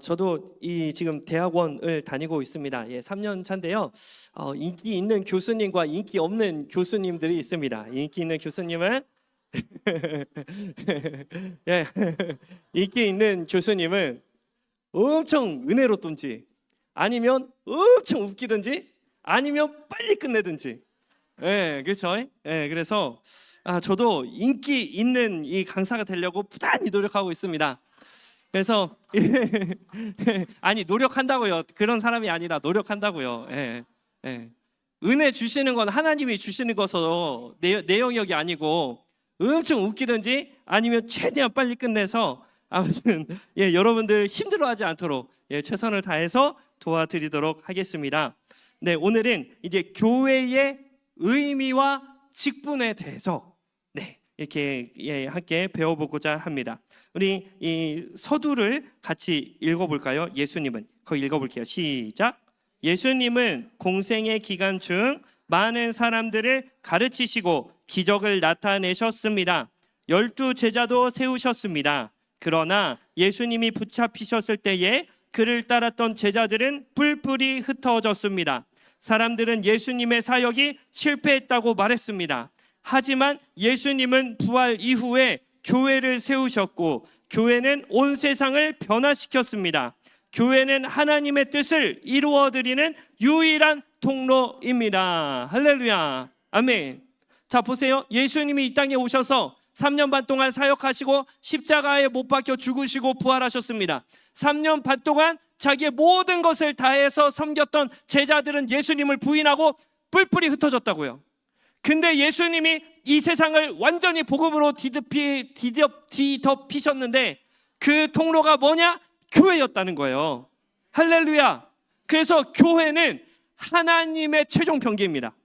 저도 이 지금 대학원을 다니고 있습니다. 3년 차인데요. 인기 있는 교수님과 인기 없는 교수님들이 있습니다. 인기 있는 교수님은 예, 인기 있는 교수님은 엄청 은혜롭든지, 아니면 엄청 웃기든지, 아니면 빨리 끝내든지. 그렇죠? 그래서 저도 인기 있는 이 강사가 되려고 부단히 노력하고 있습니다. 그래서 아니, 노력한다고요. 그런 사람이 아니라 노력한다고요. 은혜 주시는 건 하나님이 주시는 거서 내 영역이 아니고, 엄청 웃기든지 아니면 최대한 빨리 끝내서, 아무튼 여러분들 힘들어하지 않도록 최선을 다해서 도와드리도록 하겠습니다. 오늘은 이제 교회의 의미와 직분에 대해서 이렇게 함께 배워보고자 합니다. 우리 이 서두를 같이 읽어볼까요? 예수님은, 거기 읽어볼게요. 시작. 예수님은 공생의 기간 중 많은 사람들을 가르치시고 기적을 나타내셨습니다. 12 제자도 세우셨습니다. 그러나 예수님이 붙잡히셨을 때에 그를 따랐던 제자들은 뿔뿔이 흩어졌습니다. 사람들은 예수님의 사역이 실패했다고 말했습니다. 하지만 예수님은 부활 이후에 교회를 세우셨고, 교회는 온 세상을 변화시켰습니다. 교회는 하나님의 뜻을 이루어드리는 유일한 통로입니다. 할렐루야, 아멘. 자, 보세요. 예수님이 이 땅에 오셔서 3년 반 동안 사역하시고 십자가에 못 박혀 죽으시고 부활하셨습니다. 3년 반 동안 자기의 모든 것을 다해서 섬겼던 제자들은 예수님을 부인하고 뿔뿔이 흩어졌다고요. 근데 예수님이 이 세상을 완전히 복음으로 뒤덮이셨는데 그 통로가 뭐냐? 교회였다는 거예요. 할렐루야. 그래서 교회는 하나님의 최종 병기입니다.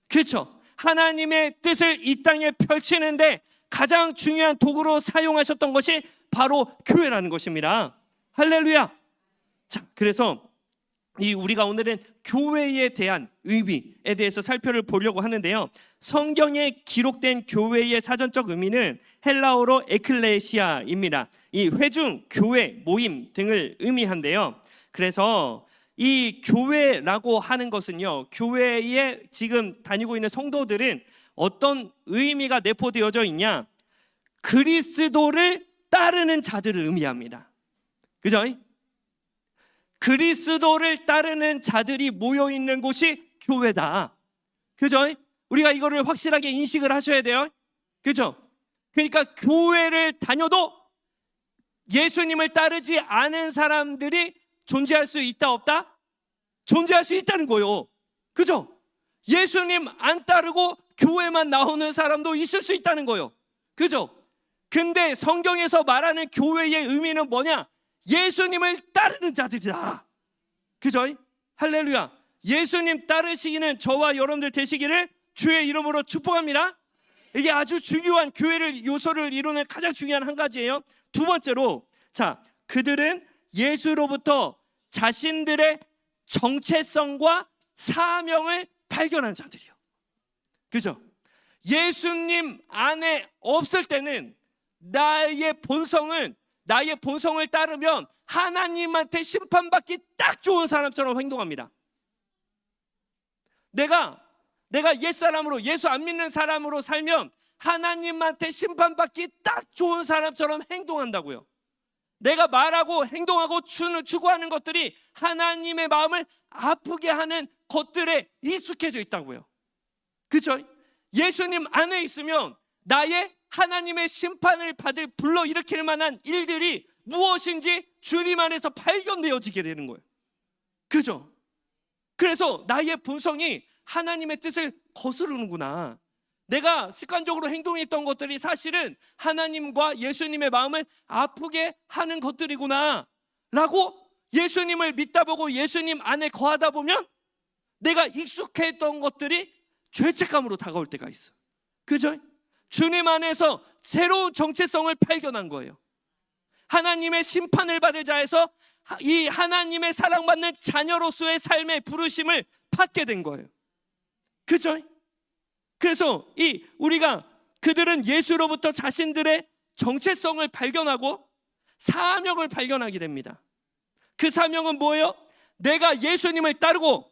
그렇죠? 하나님의 뜻을 이 땅에 펼치는데 가장 중요한 도구로 사용하셨던 것이 바로 교회라는 것입니다. 할렐루야. 자, 그래서 우리가 오늘은 교회에 대한 의미에 대해서 살펴보려고 하는데요. 성경에 기록된 교회의 사전적 의미는 헬라어로 에클레시아입니다. 이 회중, 교회, 모임 등을 의미한데요. 그래서 이 교회라고 하는 것은요, 교회에 지금 다니고 있는 성도들은 어떤 의미가 내포되어져 있냐? 그리스도를 따르는 자들을 의미합니다. 그죠? 그리스도를 따르는 자들이 모여 있는 곳이 교회다. 그죠? 우리가 이거를 확실하게 인식을 하셔야 돼요. 그죠? 그러니까 교회를 다녀도 예수님을 따르지 않은 사람들이 존재할 수 있다, 없다? 존재할 수 있다는 거예요. 그죠? 예수님 안 따르고 교회만 나오는 사람도 있을 수 있다는 거예요. 그죠? 근데 성경에서 말하는 교회의 의미는 뭐냐? 예수님을 따르는 자들이다. 그죠? 할렐루야. 예수님 따르시기는 저와 여러분들 되시기를 주의 이름으로 축복합니다. 이게 아주 중요한 교회를 요소를 이루는 가장 중요한 한 가지예요. 두 번째로, 자, 그들은 예수로부터 자신들의 정체성과 사명을 발견한 자들이요. 그죠? 예수님 안에 없을 때는 나의 본성을 따르면 하나님한테 심판받기 딱 좋은 사람처럼 행동합니다. 내가 옛사람으로, 예수 안 믿는 사람으로 살면 하나님한테 심판받기 딱 좋은 사람처럼 행동한다고요. 내가 말하고 행동하고 추구하는 것들이 하나님의 마음을 아프게 하는 것들에 익숙해져 있다고요. 그렇죠? 예수님 안에 있으면 나의 하나님의 심판을 불러일으킬 만한 일들이 무엇인지 주님 안에서 발견되어지게 되는 거예요. 그죠? 그래서 나의 본성이 하나님의 뜻을 거스르는구나. 내가 습관적으로 행동했던 것들이 사실은 하나님과 예수님의 마음을 아프게 하는 것들이구나 라고 예수님을 믿다 보고 예수님 안에 거하다 보면 내가 익숙했던 것들이 죄책감으로 다가올 때가 있어. 그죠? 주님 안에서 새로운 정체성을 발견한 거예요. 하나님의 심판을 받을 자에서 이 하나님의 사랑받는 자녀로서의 삶의 부르심을 받게 된 거예요. 그죠? 그래서 그들은 예수로부터 자신들의 정체성을 발견하고 사명을 발견하게 됩니다. 그 사명은 뭐예요? 내가 예수님을 따르고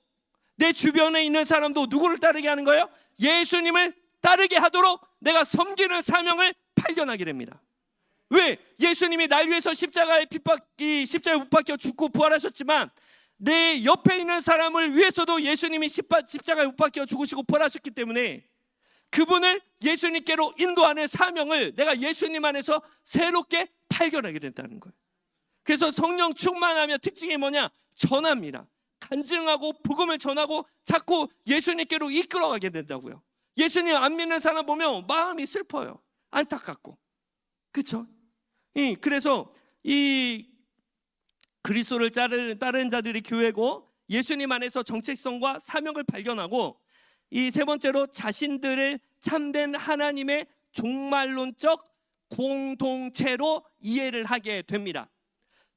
내 주변에 있는 사람도 누구를 따르게 하는 거예요? 예수님을 따르게 하도록 내가 섬기는 사명을 발견하게 됩니다. 왜? 예수님이 날 위해서 십자가에 못 박혀 죽고 부활하셨지만 내 옆에 있는 사람을 위해서도 예수님이 십자가에 못 박혀 죽으시고 부활하셨기 때문에 그분을 예수님께로 인도하는 사명을 내가 예수님 안에서 새롭게 발견하게 된다는 거예요. 그래서 성령 충만하면 특징이 뭐냐? 전합니다. 간증하고 복음을 전하고 자꾸 예수님께로 이끌어가게 된다고요. 예수님 안 믿는 사람 보면 마음이 슬퍼요. 안타깝고. 그렇죠? 그래서 이 그리스도를 따르는 자들이 교회고 예수님 안에서 정체성과 사명을 발견하고 이 세 번째로 자신들을 참된 하나님의 종말론적 공동체로 이해를 하게 됩니다.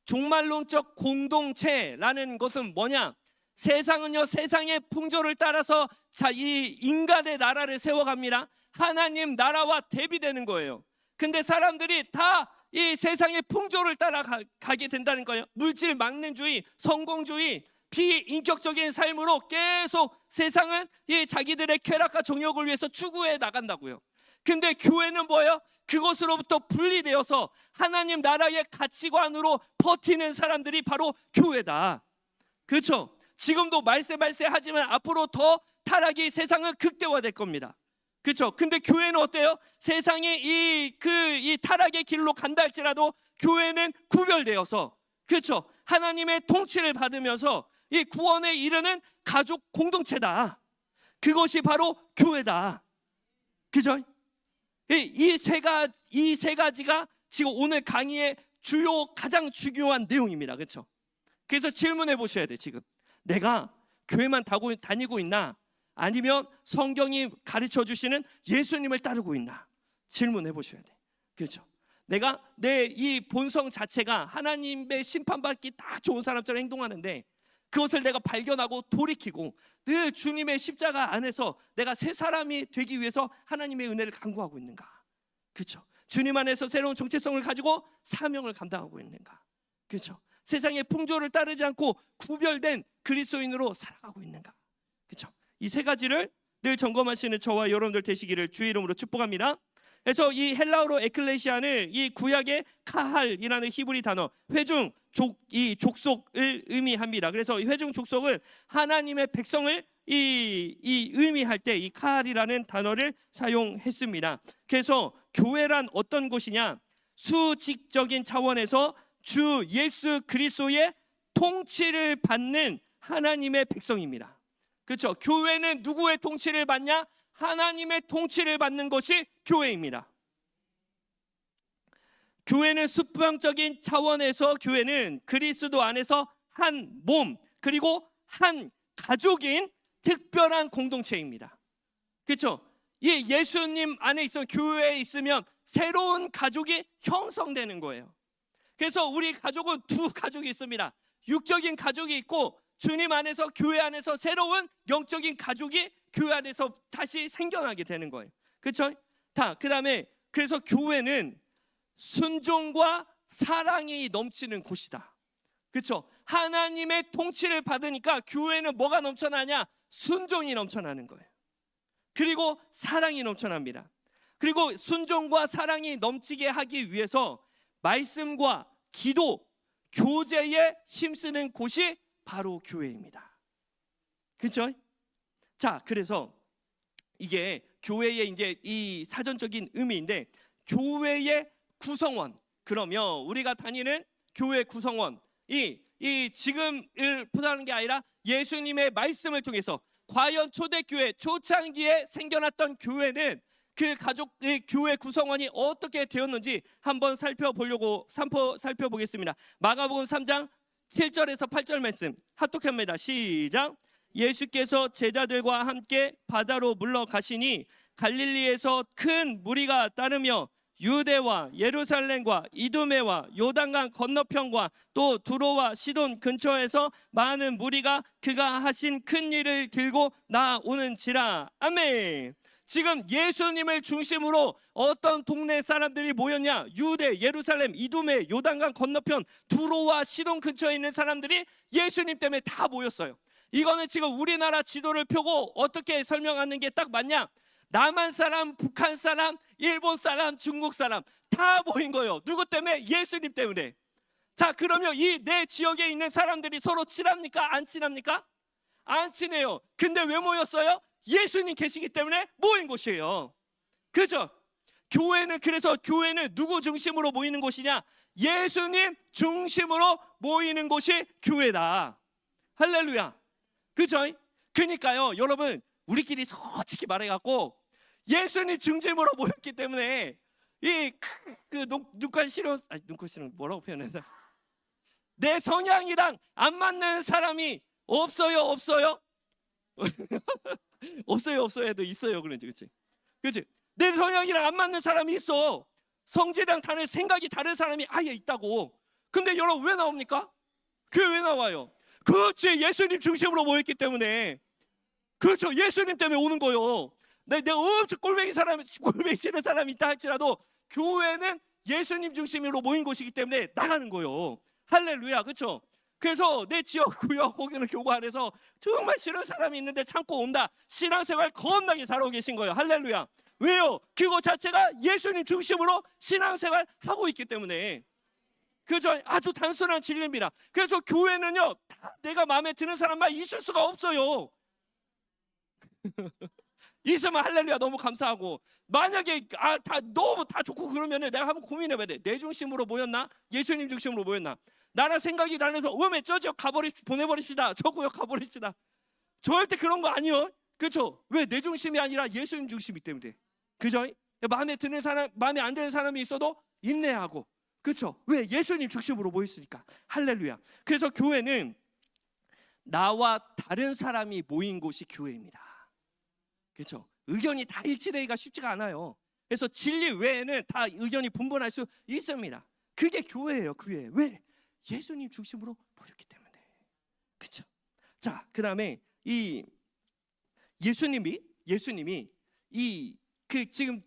종말론적 공동체라는 것은 뭐냐? 세상은요, 세상의 풍조를 따라서 이 인간의 나라를 세워갑니다. 하나님 나라와 대비되는 거예요. 근데 사람들이 다 이 세상의 풍조를 따라가게 된다는 거예요. 물질 망능주의, 성공주의, 비인격적인 삶으로 계속 세상은 이 자기들의 쾌락과 정욕을 위해서 추구해 나간다고요. 근데 교회는 뭐예요? 그것으로부터 분리되어서 하나님 나라의 가치관으로 버티는 사람들이 바로 교회다. 그렇죠? 지금도 말세 하지만 앞으로 더 타락이 세상은 극대화될 겁니다. 그렇죠? 근데 교회는 어때요? 세상이 이 타락의 길로 간다 할지라도 교회는 구별되어서, 그렇죠? 하나님의 통치를 받으면서 이 구원에 이르는 가족 공동체다. 그것이 바로 교회다. 그죠? 이 세 가지가 지금 오늘 강의의 가장 중요한 내용입니다. 그렇죠? 그래서 질문해 보셔야 돼. 지금 내가 교회만 다니고 있나? 아니면 성경이 가르쳐 주시는 예수님을 따르고 있나? 질문해 보셔야 돼. 그렇죠? 내가 내 이 본성 자체가 하나님의 심판받기 딱 좋은 사람처럼 행동하는데 그것을 내가 발견하고 돌이키고 늘 주님의 십자가 안에서 내가 새 사람이 되기 위해서 하나님의 은혜를 간구하고 있는가? 그렇죠? 주님 안에서 새로운 정체성을 가지고 사명을 감당하고 있는가? 그렇죠? 세상의 풍조를 따르지 않고 구별된 그리스도인으로 살아가고 있는가? 그렇죠? 이 세 가지를 늘 점검하시는 저와 여러분들 되시기를 주의 이름으로 축복합니다. 그래서 이 헬라어로 에클레시아는 이 구약의 카할이라는 히브리 단어 회중 족속을 의미합니다. 그래서 이 회중 족속은 하나님의 백성을 의미할 때 이 카할이라는 단어를 사용했습니다. 그래서 교회란 어떤 곳이냐? 수직적인 차원에서 주 예수 그리스도의 통치를 받는 하나님의 백성입니다. 그렇죠? 교회는 누구의 통치를 받냐? 하나님의 통치를 받는 것이 교회입니다. 교회는 수평적인 차원에서 교회는 그리스도 안에서 한 몸 그리고 한 가족인 특별한 공동체입니다. 그렇죠? 이 예수님 안에 있으면 교회에 있으면 새로운 가족이 형성되는 거예요. 그래서 우리 가족은 두 가족이 있습니다. 육적인 가족이 있고 주님 안에서 교회 안에서 새로운 영적인 가족이 교회 안에서 다시 생겨나게 되는 거예요. 그렇죠? 그다음에 그래서 교회는 순종과 사랑이 넘치는 곳이다. 그렇죠? 하나님의 통치를 받으니까 교회는 뭐가 넘쳐나냐? 순종이 넘쳐나는 거예요. 그리고 사랑이 넘쳐납니다. 그리고 순종과 사랑이 넘치게 하기 위해서 말씀과 기도, 교제에 힘쓰는 곳이 바로 교회입니다. 그렇죠? 자, 그래서 이게 교회의 이제 이 사전적인 의미인데 교회의 구성원, 그러면 우리가 다니는 교회 구성원 이 지금을 포장하는 게 아니라 예수님의 말씀을 통해서 과연 초대교회 초창기에 생겨났던 교회는 그 가족의 교회 구성원이 어떻게 되었는지 한번 살펴보겠습니다. 마가복음 3장 7절에서 8절 말씀 합독합니다. 시작. 예수께서 제자들과 함께 바다로 물러가시니 갈릴리에서 큰 무리가 따르며 유대와 예루살렘과 이두메와 요단강 건너편과 또 두로와 시돈 근처에서 많은 무리가 그가 하신 큰 일을 들고 나오는지라. 아멘. 지금 예수님을 중심으로 어떤 동네 사람들이 모였냐? 유대, 예루살렘, 이두메, 요단강 건너편 두로와 시돈 근처에 있는 사람들이 예수님 때문에 다 모였어요. 이거는 지금 우리나라 지도를 펴고 어떻게 설명하는 게 딱 맞냐? 남한 사람, 북한 사람, 일본 사람, 중국 사람 다 모인 거예요. 누구 때문에? 예수님 때문에. 자, 그러면 이 내 지역에 있는 사람들이 서로 친합니까? 안 친합니까? 안 친해요. 근데 왜 모였어요? 예수님 계시기 때문에 모인 곳이에요. 그죠? 교회는, 그래서 교회는 누구 중심으로 모이는 곳이냐? 예수님 중심으로 모이는 곳이 교회다. 할렐루야. 그죠? 그러니까요, 여러분, 우리끼리 솔직히 말해갖고 예수님 중심으로 모였기 때문에 이 눈깔 싫어, 눈깔 싫어 뭐라고 표현했나? 내 성향이랑 안 맞는 사람이 없어요, 없어요? 없어요, 없어요 해도 있어요. 그렇지? 내 성향이랑 안 맞는 사람이 있어. 성질이랑 다른 생각이 다른 사람이 아예 있다고. 근데 여러분 왜 나옵니까? 교회 왜 나와요? 그렇지, 예수님 중심으로 모였기 때문에. 그렇죠, 예수님 때문에 오는 거요. 내가 엄청 꼴뱅이 싫은 사람이 있다 할지라도 교회는 예수님 중심으로 모인 곳이기 때문에 나가는 거요. 할렐루야. 그렇죠? 그래서 내 지역, 구역, 혹은 교구 안에서 정말 싫은 사람이 있는데 참고 온다. 신앙생활 겁나게 잘하고 계신 거예요. 할렐루야. 왜요? 그거 자체가 예수님 중심으로 신앙생활 하고 있기 때문에. 그죠? 아주 단순한 진리입니다. 그래서 교회는요, 다 내가 마음에 드는 사람만 있을 수가 없어요. 있으면 할렐루야 너무 감사하고, 만약에 너무 다 좋고 그러면은 내가 한번 고민해봐야 돼. 내 중심으로 모였나? 예수님 중심으로 모였나? 나랑 생각이 다르면서 왜 저 지역 보내버립시다, 저 구역 가버립시다. 절대 그런 거 아니요. 그렇죠? 왜? 내 중심이 아니라 예수님 중심이기 때문에. 그죠? 마음에 드는 사람, 마음에 안 드는 사람이 있어도 인내하고. 그렇죠? 왜? 예수님 중심으로 모였으니까. 할렐루야. 그래서 교회는 나와 다른 사람이 모인 곳이 교회입니다. 그렇죠? 의견이 다 일치되기가 쉽지가 않아요. 그래서 진리 외에는 다 의견이 분분할 수 있습니다. 그게 교회예요. 교회. 왜? 예수님 중심으로 모였기 때문에. 그렇죠? 자, 그다음에 이 예수님이 이 지금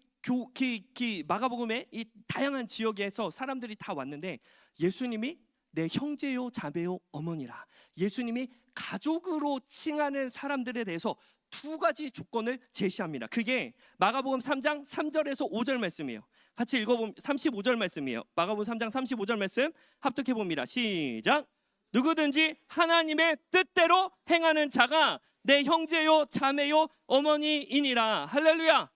마가복음의 이 다양한 지역에서 사람들이 다 왔는데, 예수님이 내 형제요 자매요 어머니라, 예수님이 가족으로 칭하는 사람들에 대해서 두 가지 조건을 제시합니다. 그게 마가복음 3장 3절에서 5절 말씀이에요. 같이 읽어보면 35절 말씀이에요. 마가복음 3장 35절 말씀 합독해 봅니다. 시작. 누구든지 하나님의 뜻대로 행하는 자가 내 형제요 자매요 어머니이니라. 할렐루야.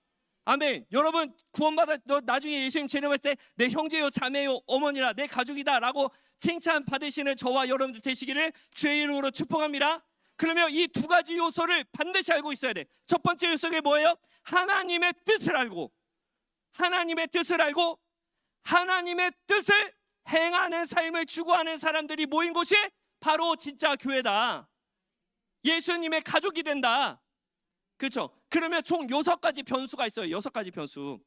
아멘. 여러분 구원받아 나중에 예수님 재림할 때 내 형제요 자매요 어머니라, 내 가족이다 라고 칭찬 받으시는 저와 여러분들 되시기를 주의 이름으로 축복합니다. 그러면 이 두 가지 요소를 반드시 알고 있어야 돼. 첫 번째 요소가 뭐예요? 하나님의 뜻을 알고, 하나님의 뜻을 알고 하나님의 뜻을 행하는 삶을 추구하는 사람들이 모인 곳이 바로 진짜 교회다. 예수님의 가족이 된다. 그렇죠? 그러면 총 6가지 변수가 있어요. 6가지 변수.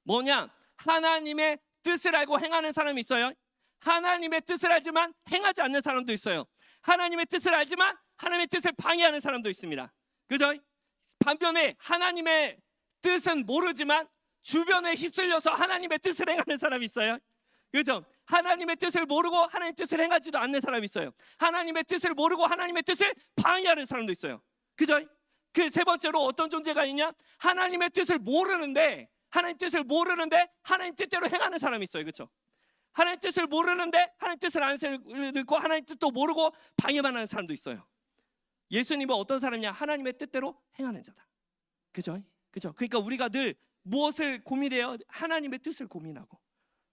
뭐냐? 하나님의 뜻을 알고 행하는 사람이 있어요. 하나님의 뜻을 알지만 행하지 않는 사람도 있어요. 하나님의 뜻을 알지만 하나님의 뜻을 방해하는 사람도 있습니다. 그죠? 반면에 하나님의 뜻은 모르지만 주변에 휩쓸려서 하나님의 뜻을 행하는 사람이 있어요. 그죠? 하나님의 뜻을 모르고 하나님의 뜻을 행하지도 않는 사람이 있어요. 하나님의 뜻을 모르고 하나님의 뜻을 방해하는 사람도 있어요. 그죠? 그 세 번째로 어떤 존재가 있냐? 하나님의 뜻을 모르는데 하나님 뜻대로 행하는 사람이 있어요. 그렇죠? 하나님 뜻을 모르는데 하나님 뜻을 안 듣고 하나님 뜻도 모르고 방해만 하는 사람도 있어요. 예수님은 어떤 사람이냐? 하나님의 뜻대로 행하는 자다. 그죠? 그죠? 그러니까 우리가 늘 무엇을 고민해요? 하나님의 뜻을 고민하고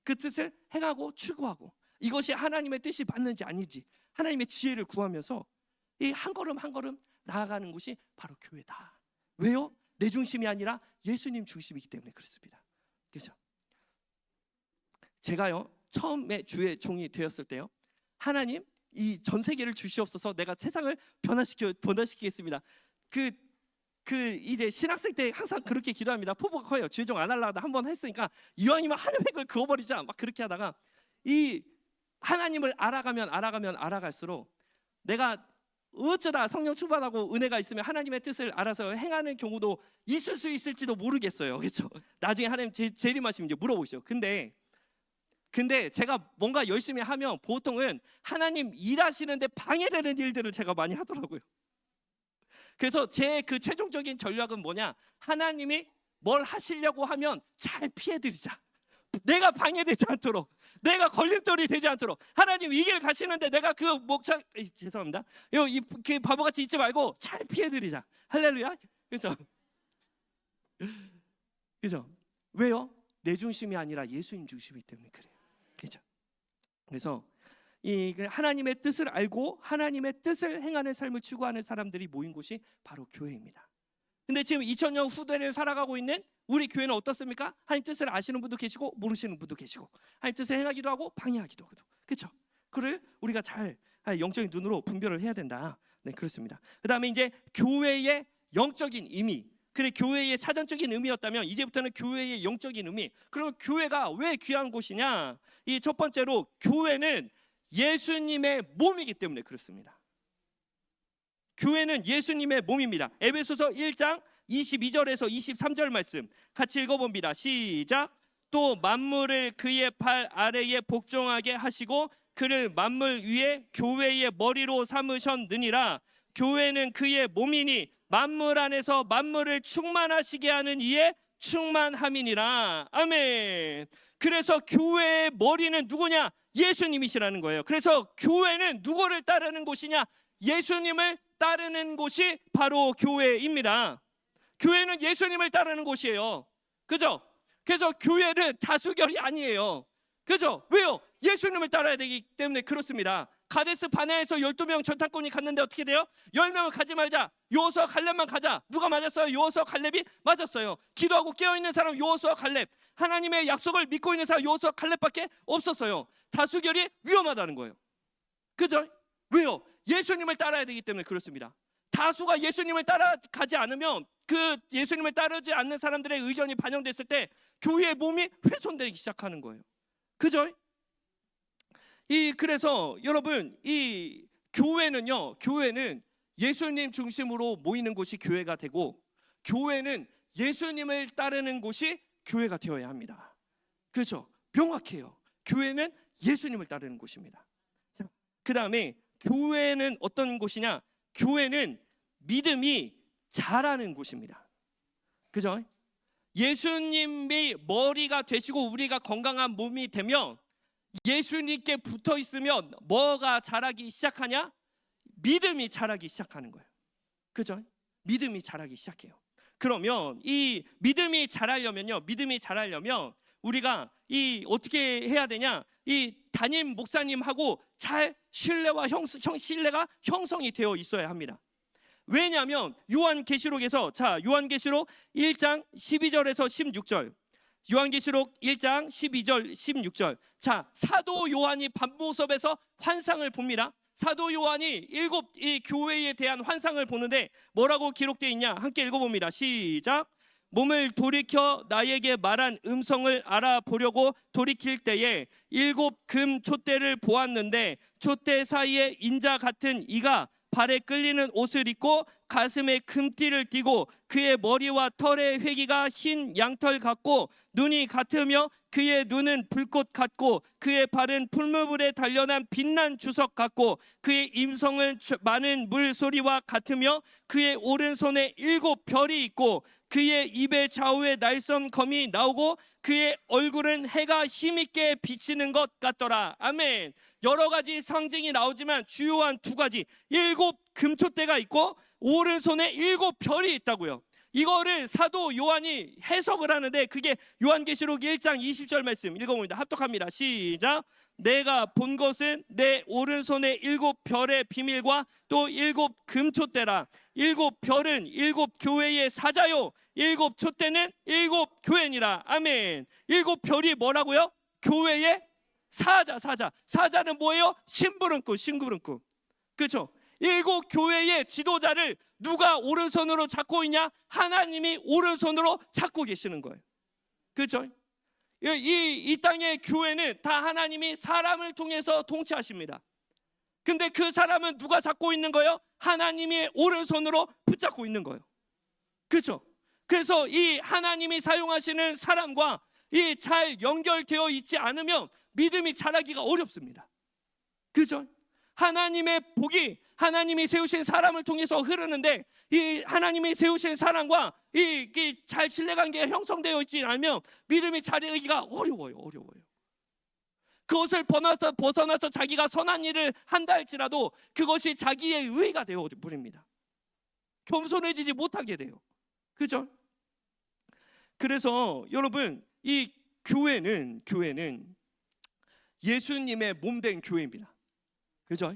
그 뜻을 행하고 추구하고, 이것이 하나님의 뜻이 맞는지 아닌지 하나님의 지혜를 구하면서 이 한 걸음 한 걸음 나아가는 곳이 바로 교회다. 왜요? 내 중심이 아니라 예수님 중심이기 때문에 그렇습니다. 그렇죠? 제가요 처음에 주의 종이 되었을 때요, 하나님 이 전 세계를 주시옵소서, 내가 세상을 변화시키겠습니다. 이제 신학생 때 항상 그렇게 기도합니다. 포부가 커요. 주의 종 안 하려다 한번 했으니까 이왕이면 한 획을 그어버리자 막 그렇게 하다가, 이 하나님을 알아가면 알아갈수록 내가 어쩌다 성령 충만하고 은혜가 있으면 하나님의 뜻을 알아서 행하는 경우도 있을 수 있을지도 모르겠어요. 그렇죠? 나중에 하나님 재림하시면 이제 물어보시죠. 근데 제가 뭔가 열심히 하면 보통은 하나님 일하시는데 방해되는 일들을 제가 많이 하더라고요. 그래서 제 그 최종적인 전략은 뭐냐? 하나님이 뭘 하시려고 하면 잘 피해드리자. 내가 방해되지 않도록, 내가 걸림돌이 되지 않도록. 하나님 이 길 가시는데 내가 그 목차, 죄송합니다, 그 바보같이 있지 말고 잘 피해드리자. 할렐루야. 그렇죠? 그렇죠? 왜요? 내 중심이 아니라 예수님 중심이기 때문에 그래요. 그렇죠? 그래서 이 하나님의 뜻을 알고 하나님의 뜻을 행하는 삶을 추구하는 사람들이 모인 곳이 바로 교회입니다. 근데 지금 2000년 후대를 살아가고 있는 우리 교회는 어떻습니까? 하나님 뜻을 아시는 분도 계시고 모르시는 분도 계시고, 하나님 뜻을 행하기도 하고 방해하기도 하고, 그렇죠? 그를 우리가 잘 영적인 눈으로 분별을 해야 된다. 네, 그렇습니다. 그 다음에 이제 교회의 영적인 의미, 그래 교회의 사전적인 의미였다면 이제부터는 교회의 영적인 의미. 그러면 교회가 왜 귀한 곳이냐? 이 첫 번째로 교회는 예수님의 몸이기 때문에 그렇습니다. 교회는 예수님의 몸입니다. 에베소서 1장 22절에서 23절 말씀 같이 읽어봅니다. 시작. 또 만물을 그의 팔 아래에 복종하게 하시고 그를 만물 위에 교회의 머리로 삼으셨느니라. 교회는 그의 몸이니 만물 안에서 만물을 충만하시게 하는 이의 충만함이니라. 아멘. 그래서 교회의 머리는 누구냐? 예수님이시라는 거예요. 그래서 교회는 누구를 따르는 곳이냐? 예수님을 따르는 곳이 바로 교회입니다. 교회는 예수님을 따르는 곳이에요. 그죠? 그래서 교회는 다수결이 아니에요. 그죠? 왜요? 예수님을 따라야 되기 때문에 그렇습니다. 가데스 바네아에서 12명 전탄꾼이 갔는데 어떻게 돼요? 10명을 가지 말자. 요호수아 갈렙만 가자. 누가 맞았어요? 요호수아 갈렙이 맞았어요. 기도하고 깨어있는 사람 요호수아 갈렙, 하나님의 약속을 믿고 있는 사람 요호수아 갈렙밖에 없었어요. 다수결이 위험하다는 거예요. 그죠? 왜요? 예수님을 따라야 되기 때문에 그렇습니다. 다수가 예수님을 따라가지 않으면, 그 예수님을 따르지 않는 사람들의 의견이 반영됐을 때 교회의 몸이 훼손되기 시작하는 거예요. 그죠? 그래서 여러분, 이 교회는요, 교회는 예수님 중심으로 모이는 곳이 교회가 되고, 교회는 예수님을 따르는 곳이 교회가 되어야 합니다. 그렇죠? 명확해요. 교회는 예수님을 따르는 곳입니다. 그 다음에 교회는 어떤 곳이냐? 교회는 믿음이 자라는 곳입니다. 그죠? 예수님이 머리가 되시고 우리가 건강한 몸이 되면, 예수님께 붙어 있으면 뭐가 자라기 시작하냐? 믿음이 자라기 시작하는 거예요. 그죠? 믿음이 자라기 시작해요. 그러면 이 믿음이 자라려면요, 믿음이 자라려면 우리가 어떻게 해야 되냐? 이 담임 목사님하고 잘 신뢰가 형성이 되어 있어야 합니다. 왜냐하면 요한계시록에서, 요한계시록 1장 12절에서 16절, 요한계시록 1장 12절 16절. 사도 요한이 밤모섭에서 환상을 봅니다. 사도 요한이 7 교회에 대한 환상을 보는데 뭐라고 기록되어 있냐? 함께 읽어봅니다. 시작. 몸을 돌이켜 나에게 말한 음성을 알아보려고 돌이킬 때에 7 금 촛대를 보았는데, 촛대 사이에 인자 같은 이가 발에 끌리는 옷을 입고 가슴에 금띠를 띠고 그의 머리와 털의 회기가 흰 양털 같고 눈이 같으며 그의 눈은 불꽃 같고 그의 발은 풀무불에 단련한 빛난 주석 같고 그의 임성은 많은 물소리와 같으며 그의 오른손에 7 별이 있고 그의 입의 좌우에 날선 검이 나오고 그의 얼굴은 해가 힘있게 비치는 것 같더라. 아멘. 여러 가지 상징이 나오지만 주요한 2가지, 7 금촛대가 있고 오른손에 7 별이 있다고요. 이거를 사도 요한이 해석을 하는데 그게 요한계시록 1장 20절 말씀 읽어봅니다. 합독합니다. 시작. 내가 본 것은 내 오른손에 7 별의 비밀과 또 7 금촛대라. 7 별은 7 교회의 사자요, 7 촛대는 7 교회니라. 아멘. 7 별이 뭐라고요? 교회의 사자. 사자는 뭐예요? 심부름꾼. 그렇죠? 7 교회의 지도자를 누가 오른손으로 잡고 있냐? 하나님이 오른손으로 잡고 계시는 거예요. 그렇죠? 이 땅의 교회는 다 하나님이 사람을 통해서 통치하십니다. 근데 그 사람은 누가 잡고 있는 거예요? 하나님의 오른손으로 붙잡고 있는 거예요. 그렇죠? 그래서 이 하나님이 사용하시는 사람과 이 잘 연결되어 있지 않으면 믿음이 자라기가 어렵습니다. 그죠? 하나님의 복이 하나님이 세우신 사람을 통해서 흐르는데, 이 하나님이 세우신 사람과 이 잘 신뢰관계가 형성되어 있지 않으면 믿음이 자라기가 어려워요. 그것을 벗어나서 자기가 선한 일을 한다 할지라도 그것이 자기의 의가 되어 버립니다. 겸손해지지 못하게 돼요. 그죠? 그래서 여러분, 이 교회는 예수님의 몸된 교회입니다. 그죠?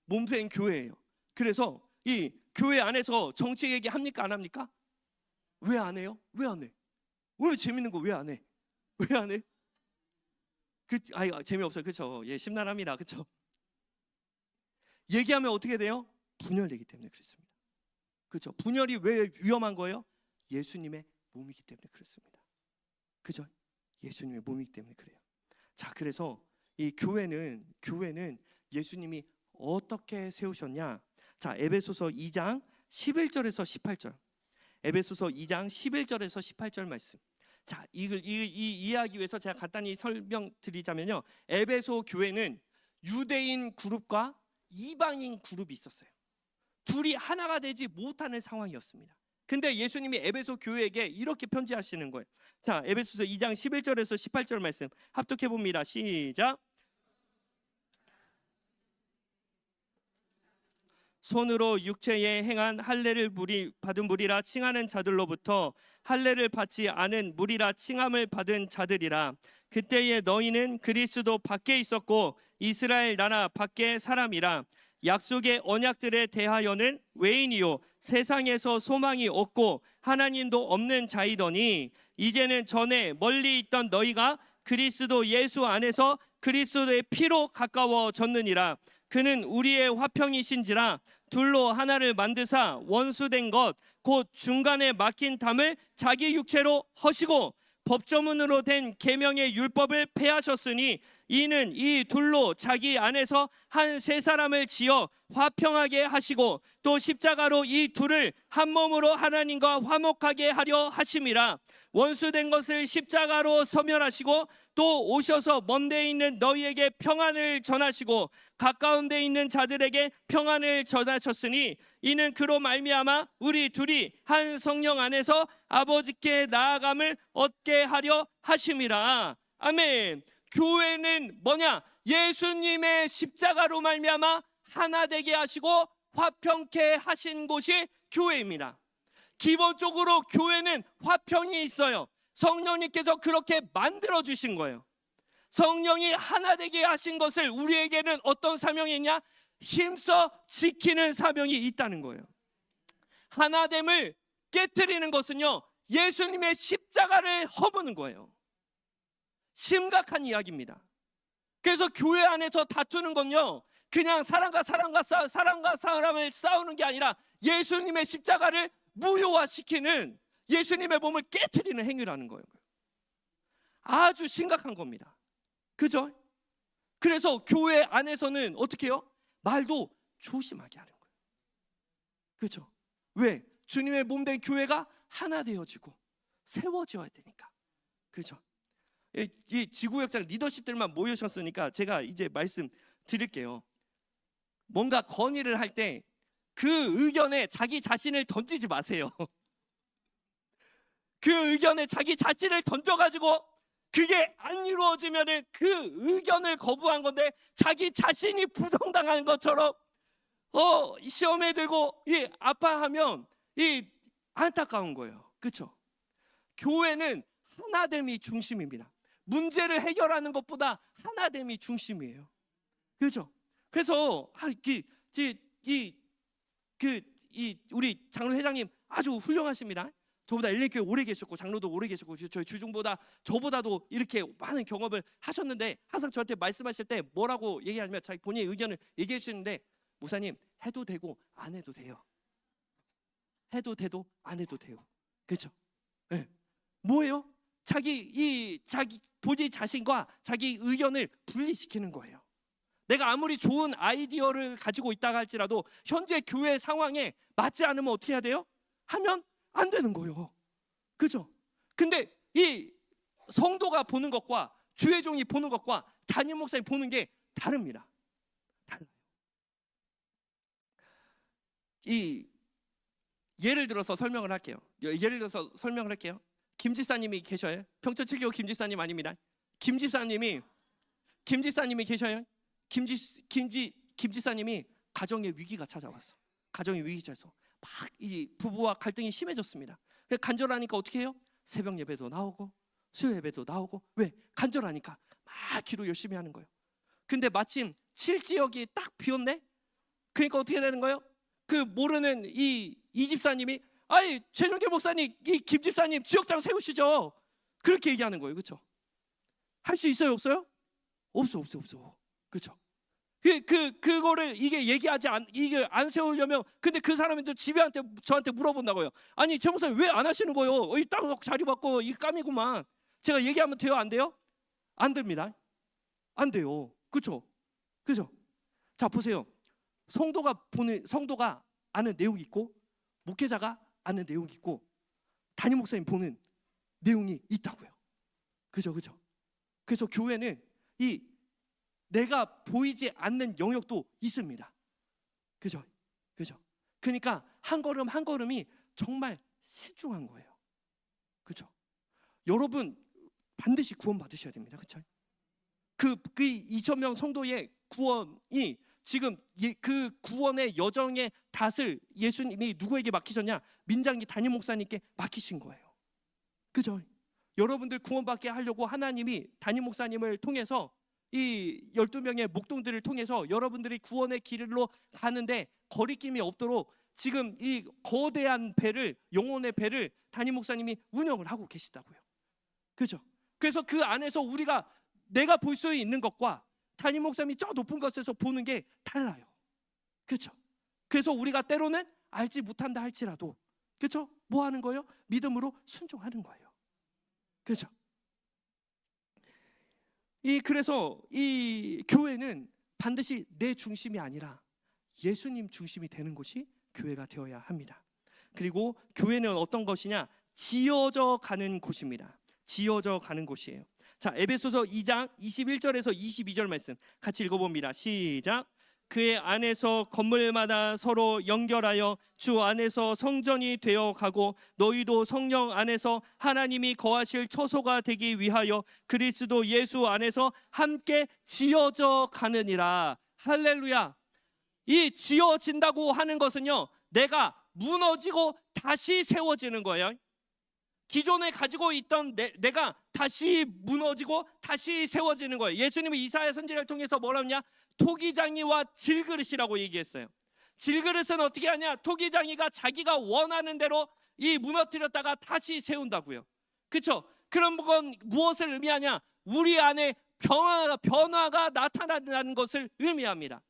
몸된 교회예요. 그래서 이 교회 안에서 정치 얘기 합니까? 안 합니까? 왜 안 해요? 왜 안 해? 오늘 재밌는 거 왜 안 해? 왜 안 해? 재미없어요. 그렇죠? 예, 심란합니다. 그렇죠? 얘기하면 어떻게 돼요? 분열되기 때문에 그렇습니다. 그렇죠? 분열이 왜 위험한 거예요? 예수님의 몸이기 때문에 그렇습니다. 그죠? 예수님의 몸이기 때문에 그래요. 자, 그래서 이 교회는 예수님이 어떻게 세우셨냐? 자, 에베소서 2장 11절에서 18절. 에베소서 2장 11절에서 18절 말씀. 자, 이걸 이해하기 위해서 제가 간단히 설명드리자면요, 에베소 교회는 유대인 그룹과 이방인 그룹이 있었어요. 둘이 하나가 되지 못하는 상황이었습니다. 근데 예수님이 에베소 교회에게 이렇게 편지하시는 거예요. 자, 에베소서 2장 11절에서 18절 말씀 합독해 봅니다. 시작. 손으로 육체에 행한 할례를 받은 무리라 칭하는 자들로부터 할례를 받지 않은 무리라 칭함을 받은 자들이라. 그때에 너희는 그리스도 밖에 있었고 이스라엘 나라 밖의 사람이라. 약속의 언약들에 대하여는 외인이요 세상에서 소망이 없고 하나님도 없는 자이더니, 이제는 전에 멀리 있던 너희가 그리스도 예수 안에서 그리스도의 피로 가까워졌느니라. 그는 우리의 화평이신지라 둘로 하나를 만드사 원수된 것 곧 중간에 막힌 담을 자기 육체로 허시고 법조문으로 된 계명의 율법을 폐하셨으니, 이는 이 둘로 자기 안에서 한 세 사람을 지어 화평하게 하시고 또 십자가로 이 둘을 한 몸으로 하나님과 화목하게 하려 하심이라. 원수된 것을 십자가로 소멸하시고 또 오셔서 먼 데 있는 너희에게 평안을 전하시고 가까운 데 있는 자들에게 평안을 전하셨으니, 이는 그로 말미암아 우리 둘이 한 성령 안에서 아버지께 나아감을 얻게 하려 하심이라. 아멘. 교회는 뭐냐? 예수님의 십자가로 말미암아 하나 되게 하시고 화평케 하신 곳이 교회입니다. 기본적으로 교회는 화평이 있어요. 성령님께서 그렇게 만들어 주신 거예요. 성령이 하나 되게 하신 것을 우리에게는 어떤 사명이 있냐? 힘써 지키는 사명이 있다는 거예요. 하나됨을 깨트리는 것은요, 예수님의 십자가를 허무는 거예요. 심각한 이야기입니다. 그래서 교회 안에서 다투는 건요, 그냥 사람과 사람을 싸우는 게 아니라 예수님의 십자가를 무효화시키는, 예수님의 몸을 깨트리는 행위라는 거예요. 아주 심각한 겁니다. 그죠? 그래서 교회 안에서는 어떻게 해요? 말도 조심하게 하는 거예요. 그렇죠? 왜? 주님의 몸된 교회가 하나 되어지고 세워져야 되니까. 그렇죠? 이 지구역장 리더십들만 모이셨으니까 제가 이제 말씀 드릴게요. 뭔가 건의를 할 때 그 의견에 자기 자신을 던지지 마세요. 그 의견에 자기 자신을 던져가지고 그게 안 이루어지면은 그 의견을 거부한 건데 자기 자신이 부정당한 것처럼 시험에 들고 아파하면 안타까운 거예요. 그렇죠? 교회는 하나됨이 중심입니다. 문제를 해결하는 것보다 하나됨이 중심이에요. 그렇죠? 그래서 우리 장로 회장님 아주 훌륭하십니다. 저보다 엘리교회 오래 계셨고 장로도 오래 계셨고 저희 주중보다 저보다도 이렇게 많은 경험을 하셨는데, 항상 저한테 말씀하실 때 뭐라고 얘기하면 자기 본인의 의견을 얘기해 주시는데, 목사님 해도 되고 안 해도 돼요. 해도 돼도 안 해도 돼요. 그렇죠? 네. 뭐예요? 자기 본인 자신과 자기 의견을 분리시키는 거예요. 내가 아무리 좋은 아이디어를 가지고 있다가 할지라도 현재 교회 상황에 맞지 않으면 어떻게 해야 돼요? 하면 안 되는 거예요. 그죠? 근데 이 성도가 보는 것과 주의 종이 보는 것과 담임 목사님 보는 게 다릅니다. 달라요. 이 예를 들어서 설명을 할게요. 김 지사님이 계셔요. 평촌 7교회 김 지사님 아닙니다. 김 지사님이 계셔요. 김 지사님이 가정의 위기가 찾아왔어. 가정의 위기 찾아서 막 이 부부와 갈등이 심해졌습니다. 간절하니까 어떻게 해요? 새벽 예배도 나오고 수요 예배도 나오고. 왜? 간절하니까 막 기도 열심히 하는 거예요. 근데 마침 7지역이 딱 비었네. 그러니까 어떻게 되는 거예요? 그 모르는 이 집사님이 아이 최종계 목사님, 이 김 집사님 지역장 세우시죠. 그렇게 얘기하는 거예요. 그렇죠? 할 수 있어요, 없어요? 없어. 그렇죠? 그거를 이게 이게 안 세우려면, 근데 그 사람이 또 집에한테 저한테 물어본다고요. 아니 최 목사님 왜 안 하시는 거예요? 이 딱 자리 받고 이 까미구만. 제가 얘기하면 돼요, 안 돼요? 안 됩니다. 안 돼요. 그렇죠? 자 보세요. 성도가 아는 내용이 있고, 목회자가 아는 내용이 있고, 담임 목사님 보는 내용이 있다고요. 그죠? 그래서 교회는 이 내가 보이지 않는 영역도 있습니다. 그죠? 그러니까 한 걸음 한 걸음이 정말 신중한 거예요. 그죠? 여러분 반드시 구원 받으셔야 됩니다. 그렇죠? 그 2,000명 성도의 구원이 지금 그 구원의 여정의 닷을 예수님이 누구에게 맡기셨냐? 민장기 담임 목사님께 맡기신 거예요. 그죠? 여러분들 구원받게 하려고 하나님이 담임 목사님을 통해서 이 12명의 목동들을 통해서 여러분들이 구원의 길로 가는데 거리낌이 없도록 지금 이 거대한 배를, 영혼의 배를 담임 목사님이 운영을 하고 계시다고요. 그죠? 그래서 그 안에서 내가 볼 수 있는 것과 담임 목사님이 저 높은 곳에서 보는 게 달라요. 그렇죠? 그래서 우리가 때로는 알지 못한다 할지라도, 그렇죠? 뭐 하는 거예요? 믿음으로 순종하는 거예요. 그렇죠? 그래서 이 교회는 반드시 내 중심이 아니라 예수님 중심이 되는 곳이 교회가 되어야 합니다. 그리고 교회는 어떤 것이냐? 지어져 가는 곳입니다. 지어져 가는 곳이에요. 자, 에베소서 2장 21절에서 22절 말씀 같이 읽어봅니다. 시작. 그의 안에서 건물마다 서로 연결하여 주 안에서 성전이 되어 가고, 너희도 성령 안에서 하나님이 거하실 처소가 되기 위하여 그리스도 예수 안에서 함께 지어져 가느니라. 할렐루야. 이 지어진다고 하는 것은요, 내가 무너지고 다시 세워지는 거예요. 기존에 가지고 있던 내가 다시 무너지고 다시 세워지는 거예요. 예수님이 이사야 선지자를 통해서 뭐라 하냐? 토기장이와 질그릇이라고 얘기했어요. 질그릇은 어떻게 하냐? 토기장이가 자기가 원하는 대로 이 무너뜨렸다가 다시 세운다고요. 그렇죠? 그런 건 무엇을 의미하냐? 우리 안에 변화가 나타나는 것을 의미합니다.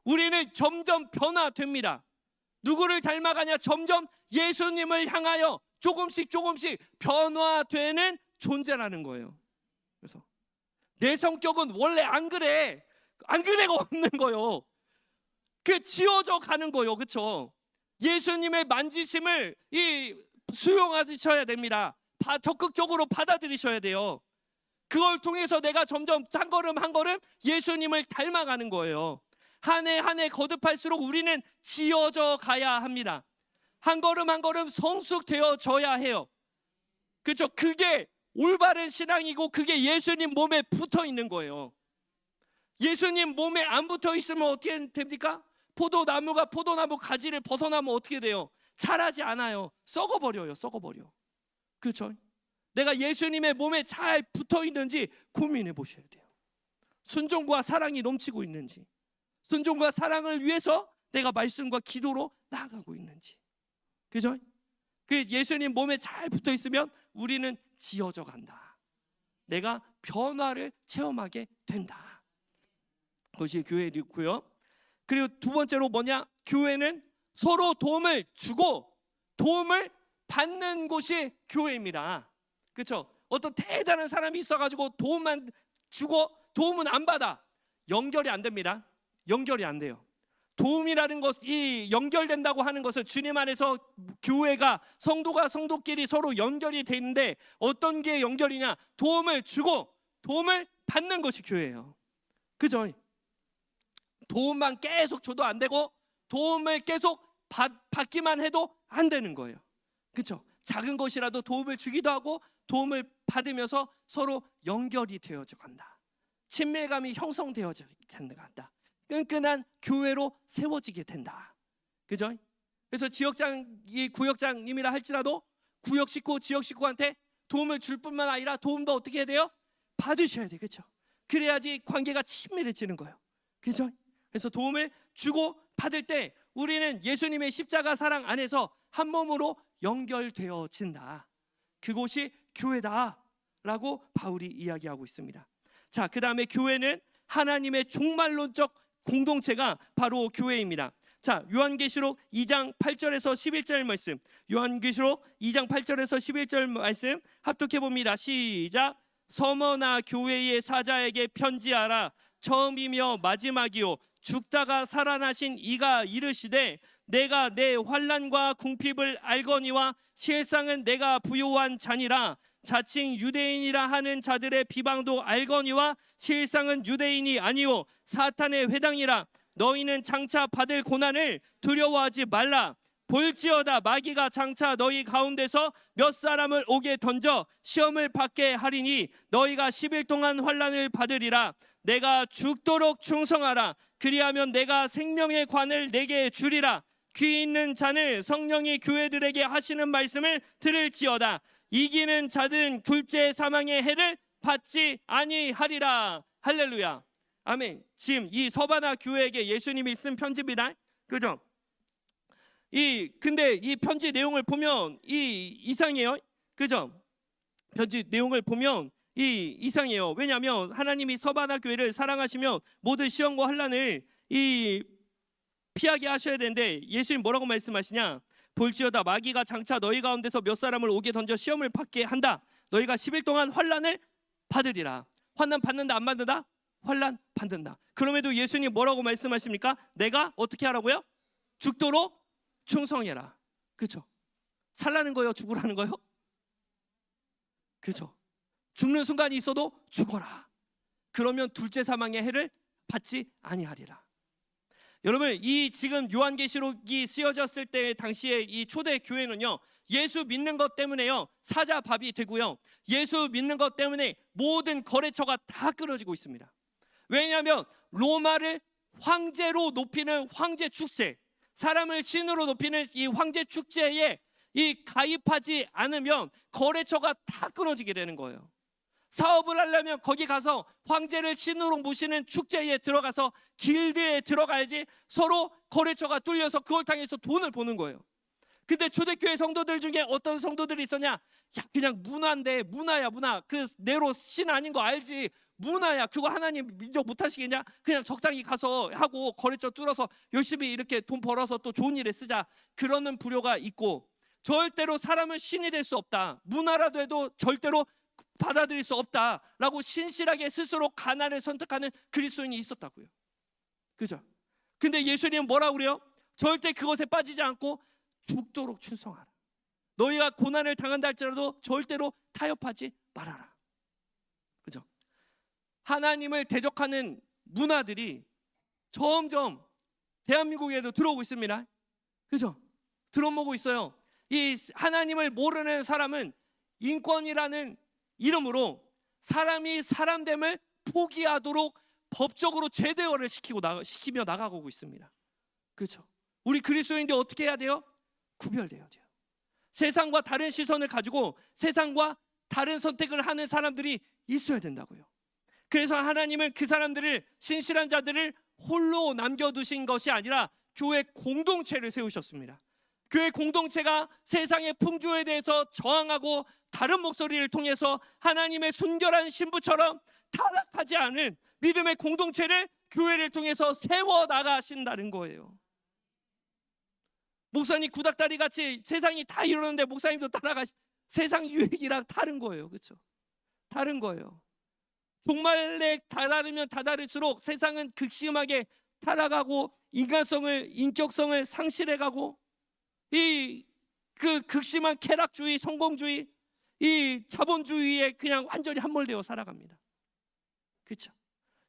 우리는 점점 변화됩니다. 누구를 닮아가냐? 점점 예수님을 향하여 조금씩 변화되는 존재라는 거예요. 그래서 내 성격은 원래 안 그래가 없는 거예요. 그 지어져 가는 거예요. 그렇죠? 예수님의 만지심을 수용하셔야 됩니다. 적극적으로 받아들이셔야 돼요. 그걸 통해서 내가 점점 한 걸음 한 걸음 예수님을 닮아가는 거예요. 한 해 한 해 거듭할수록 우리는 지어져 가야 합니다. 한 걸음 한 걸음 성숙되어져야 해요. 그렇죠? 그게 올바른 신앙이고, 그게 예수님 몸에 붙어 있는 거예요. 예수님 몸에 안 붙어 있으면 어떻게 됩니까? 포도나무가 포도나무 가지를 벗어나면 어떻게 돼요? 자라지 않아요. 썩어버려요. 그렇죠? 내가 예수님의 몸에 잘 붙어 있는지 고민해 보셔야 돼요. 순종과 사랑이 넘치고 있는지, 순종과 사랑을 위해서 내가 말씀과 기도로 나아가고 있는지. 그죠? 그 예수님 몸에 잘 붙어 있으면 우리는 지어져 간다. 내가 변화를 체험하게 된다. 그것이 교회이고요. 그리고 두 번째로 뭐냐? 교회는 서로 도움을 주고 도움을 받는 곳이 교회입니다. 그렇죠? 어떤 대단한 사람이 있어가지고 도움만 주고 도움은 안 받아. 연결이 안 됩니다. 연결이 안 돼요. 도움이라는 것, 이 연결된다고 하는 것은 주님 안에서 교회가, 성도가 성도끼리 서로 연결이 되는데 어떤 게 연결이냐? 도움을 주고 도움을 받는 것이 교회예요. 그죠? 도움만 계속 줘도 안 되고 도움을 계속 받기만 해도 안 되는 거예요. 그렇죠? 작은 것이라도 도움을 주기도 하고 도움을 받으면서 서로 연결이 되어져 간다. 친밀감이 형성되어져 간다. 끈끈한 교회로 세워지게 된다. 그죠? 그래서 지역장이 구역장님이라 할지라도 구역 식구, 지역 식구한테 도움을 줄 뿐만 아니라 도움도 어떻게 해야 돼요? 받으셔야 돼요. 그렇죠? 그래야지 관계가 친밀해지는 거예요. 그죠? 그래서 도움을 주고 받을 때 우리는 예수님의 십자가 사랑 안에서 한 몸으로 연결되어진다. 그곳이 교회다라고 바울이 이야기하고 있습니다. 자, 그 다음에 교회는 하나님의 종말론적 공동체가 바로 교회입니다. 자, 요한계시록 2장 8절에서 11절 말씀, 요한계시록 2장 8절에서 11절 말씀 합독해 봅니다. 시작. 서머나 교회의 사자에게 편지하라. 처음이며 마지막이요 죽다가 살아나신 이가 이르시되 내가 내 환난과 궁핍을 알거니와 실상은 내가 부요한 자니라. 자칭 유대인이라 하는 자들의 비방도 알거니와 실상은 유대인이 아니요 사탄의 회당이라. 너희는 장차 받을 고난을 두려워하지 말라. 볼지어다 마귀가 장차 너희 가운데서 몇 사람을 오게 던져 시험을 받게 하리니 너희가 10일 동안 환난을 받으리라. 내가 죽도록 충성하라. 그리하면 내가 생명의 관을 내게 주리라. 귀 있는 자는 성령이 교회들에게 하시는 말씀을 들을지어다. 이기는 자들은 둘째 사망의 해를 받지 아니하리라. 할렐루야. 아멘. 지금 이 서바나 교회에게 예수님이 쓴 편지입니다. 그죠? 근데 이 편지 내용을 보면 이상해요. 그죠? 편지 내용을 보면 이상해요. 왜냐하면 하나님이 서바나 교회를 사랑하시면 모든 시험과 환난을 피하게 하셔야 되는데 예수님 뭐라고 말씀하시냐? 볼지어다 마귀가 장차 너희 가운데서 몇 사람을 오게 던져 시험을 받게 한다. 너희가 10일 동안 환난을 받으리라. 환난 받는다 안 받는다? 환난 받는다. 그럼에도 예수님 뭐라고 말씀하십니까? 내가 어떻게 하라고요? 죽도록 충성해라. 그렇죠? 살라는 거예요? 죽으라는 거예요? 그렇죠? 죽는 순간이 있어도 죽어라. 그러면 둘째 사망의 해를 받지 아니하리라. 여러분, 이 지금 요한계시록이 쓰여졌을 때 당시에 이 초대 교회는요, 예수 믿는 것 때문에요 사자밥이 되고요, 예수 믿는 것 때문에 모든 거래처가 다 끊어지고 있습니다. 왜냐하면 로마를 황제로 높이는 황제 축제, 사람을 신으로 높이는 이 황제 축제에 가입하지 않으면 거래처가 다 끊어지게 되는 거예요. 사업을 하려면 거기 가서 황제를 신으로 모시는 축제에 들어가서 길드에 들어가야지 서로 거래처가 뚫려서 그걸 통해서 돈을 버는 거예요. 근데 초대교회 성도들 중에 어떤 성도들이 있었냐? 야, 그냥 문화인데, 문화야 문화. 그 네로 신 아닌 거 알지? 문화야. 그거 하나님 인정 못 하시겠냐? 그냥 적당히 가서 하고 거래처 뚫어서 열심히 이렇게 돈 벌어서 또 좋은 일에 쓰자. 그러는 부류가 있고, 절대로 사람은 신이 될 수 없다. 문화라도 해도 절대로 받아들일 수 없다라고 신실하게 스스로 가난을 선택하는 그리스도인이 있었다고요. 그죠? 근데 예수님은 뭐라고 그래요? 절대 그것에 빠지지 않고 죽도록 충성하라. 너희가 고난을 당한다 할지라도 절대로 타협하지 말아라. 그죠? 하나님을 대적하는 문화들이 점점 대한민국에도 들어오고 있습니다. 그죠? 들어오고 있어요. 이 하나님을 모르는 사람은 인권이라는 이름으로 사람이 사람됨을 포기하도록 법적으로 제대화를 시키며 나가고 있습니다. 그렇죠? 우리 그리스도인들이 어떻게 해야 돼요? 구별돼야 돼요. 세상과 다른 시선을 가지고 세상과 다른 선택을 하는 사람들이 있어야 된다고요. 그래서 하나님은 그 사람들을, 신실한 자들을 홀로 남겨두신 것이 아니라 교회 공동체를 세우셨습니다. 교회 공동체가 세상의 풍조에 대해서 저항하고 다른 목소리를 통해서 하나님의 순결한 신부처럼 타락하지 않은 믿음의 공동체를 교회를 통해서 세워나가신다는 거예요. 목사님 구닥다리 같이 세상이 다 이러는데 목사님도 세상 유행이랑 다른 거예요. 그렇죠? 다른 거예요. 종말에 다다르면 다다를수록 세상은 극심하게 타락하고 인간성을, 인격성을 상실해가고 이 그 극심한 쾌락주의, 성공주의, 이 자본주의에 그냥 완전히 함몰되어 살아갑니다. 그렇죠?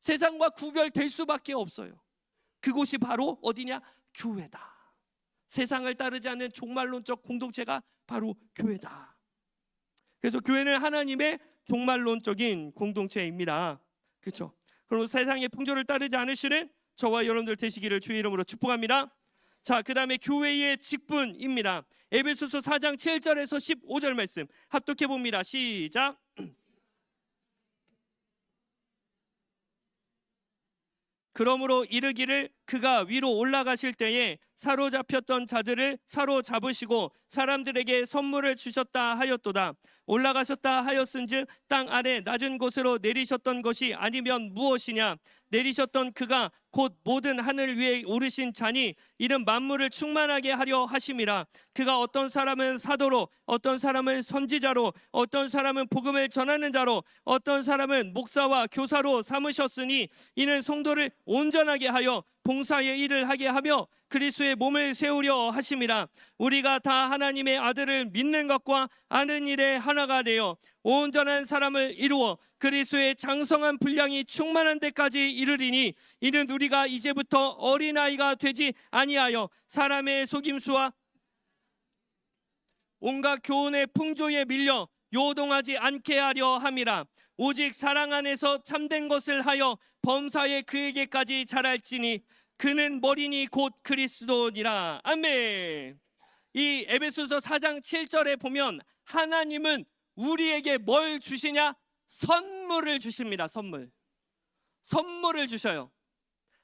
세상과 구별될 수밖에 없어요. 그곳이 바로 어디냐? 교회다. 세상을 따르지 않는 종말론적 공동체가 바로 교회다. 그래서 교회는 하나님의 종말론적인 공동체입니다. 그렇죠? 그리고 세상의 풍조를 따르지 않으시는 저와 여러분들 되시기를 주의 이름으로 축복합니다. 자, 그 다음에 교회의 직분입니다. 에베소서 4장 7절에서 15절 말씀 합독해 봅니다. 시작. 그러므로 이르기를 그가 위로 올라가실 때에 사로잡혔던 자들을 사로잡으시고 사람들에게 선물을 주셨다 하였도다. 올라가셨다 하였은즉 땅 아래 낮은 곳으로 내리셨던 것이 아니면 무엇이냐? 내리셨던 그가 곧 모든 하늘 위에 오르신 자니 이는 만물을 충만하게 하려 하심이라. 그가 어떤 사람은 사도로, 어떤 사람은 선지자로, 어떤 사람은 복음을 전하는 자로, 어떤 사람은 목사와 교사로 삼으셨으니 이는 성도를 온전하게 하여 봉사의 일을 하게 하며 그리스도의 몸을 세우려 하심이라. 우리가 다 하나님의 아들을 믿는 것과 아는 일에 하나가 되어 온전한 사람을 이루어 그리스도의 장성한 분량이 충만한 데까지 이르리니 이는 우리가 이제부터 어린아이가 되지 아니하여 사람의 속임수와 온갖 교훈의 풍조에 밀려 요동하지 않게 하려 함이라. 오직 사랑 안에서 참된 것을 하여 범사에 그에게까지 자랄지니 그는 머리니 곧 그리스도니라. 아멘. 이 에베소서 4장 7절에 보면 하나님은 우리에게 뭘 주시냐? 선물을 주십니다. 선물을 주셔요.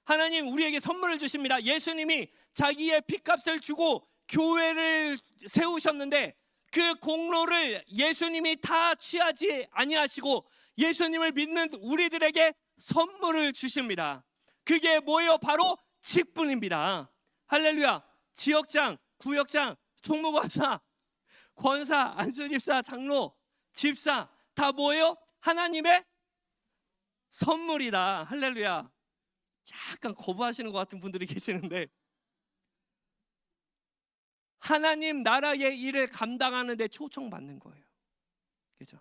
하나님 우리에게 선물을 주십니다. 예수님이 자기의 핏값을 주고 교회를 세우셨는데 그 공로를 예수님이 다 취하지 아니하시고 예수님을 믿는 우리들에게 선물을 주십니다. 그게 뭐예요? 바로 직분입니다. 할렐루야. 지역장, 구역장, 총무관사, 권사, 안수집사, 장로, 집사 다 뭐예요? 하나님의 선물이다. 할렐루야. 약간 거부하시는 것 같은 분들이 계시는데 하나님 나라의 일을 감당하는 데 초청받는 거예요. 그렇죠?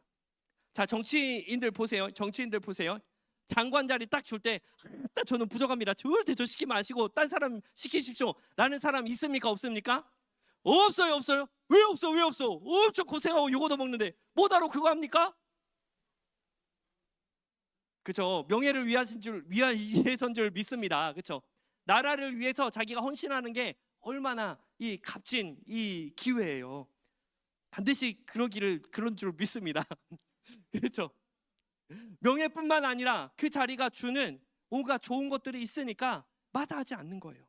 자, 정치인들 보세요. 장관 자리 딱 줄 때 저는 부족합니다. 절대 저 시키면 안 시키고 딴 사람 시키십시오 라는 사람 있습니까? 없습니까? 없어요. 왜 없어? 엄청 고생하고 요거도 먹는데 뭐다로 그거 합니까? 그렇죠? 명예를 위해서인 줄 믿습니다. 그렇죠? 나라를 위해서 자기가 헌신하는 게 얼마나 이 값진 이 기회예요. 반드시 그런 줄 믿습니다. 그렇죠? 명예뿐만 아니라 그 자리가 주는 온갖 좋은 것들이 있으니까 마다하지 않는 거예요.